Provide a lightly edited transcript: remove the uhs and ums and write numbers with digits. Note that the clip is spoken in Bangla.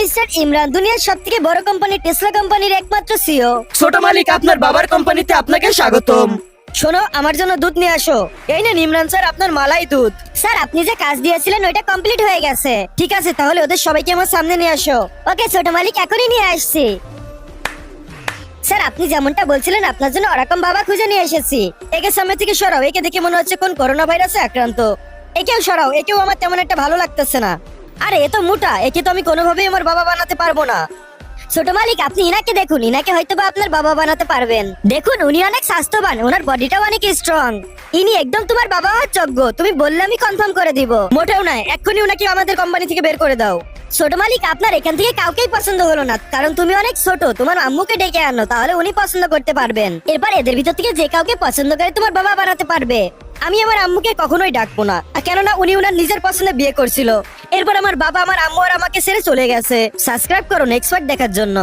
মিস্টার ইমরান, দুনিয়ার সবথেকে বড় কোম্পানি টেসলা কোম্পানির একমাত্র সিও। ছোট মালিক, আপনার বাবার কোম্পানিতে আপনাকে স্বাগতম। শোনো, আমার জন্য দুধ নিয়ে আসো। এই নেন ইমরান স্যার, আপনার মালাই দুধ। স্যার, আপনি যে কাজ দিয়েছিলেন ওইটা কমপ্লিট হয়ে গেছে। ঠিক আছে, তাহলে ওদের সবাইকে আমার সামনে নিয়ে আসো। ওকে ছোট মালিক, এখনই নিয়ে আসছি। স্যার, আপনি যেমনটা বলছিলেন আপনার জন্য ওরকম বাবা খুঁজে নিয়ে এসেছি। একে সামনে থেকে সরাও, একে দেখে মনে হচ্ছে কোন করোনা ভাইরাসে আক্রান্ত। একেও সরাও, একেও আমার তেমন একটা ভালো লাগতেছে না। আরে এ তো মোটা, একে তো আমি কোনোভাবেই আমার বাবা বানাতে পারবো না। ছোট মালিক, আপনি ইনাকে দেখুন, ইনাকে হয়তো বা আপনার বাবা বানাতে পারবেন। দেখুন, উনি অনেক স্বাস্থ্যবান, ওনার বডিটাও অনেক স্ট্রং। ইনি একদম তোমার বাবা হওয়ার যোগ্য। তুমি বললে আমি কনফার্ম করে দিব। মোটেও নয়, এক্ষুনি উনাকে আমাদের কোম্পানি থেকে বের করে দাও। ছোট মালিক, আপনার এখান থেকে কাউকেই পছন্দ হলো না, কারণ তুমি অনেক ছোট। তোমার আম্মুকে ডেকে আনো, তাহলে উনি পছন্দ করতে পারবেন। এরপর এদের ভিতর থেকে যে কাউকে পছন্দ করে তোমার বাবা বানাতে পারবে। আমি আমার আম্মুকে কখনোই ডাকবো না, কেননা উনি উনার নিজের পছন্দে বিয়ে করছিল। এরপর আমার বাবা, আমার আম্মু আর আমাকে ছেড়ে চলে গেছে। সাবস্ক্রাইব করুন নেক্সট পার্ট দেখার জন্য।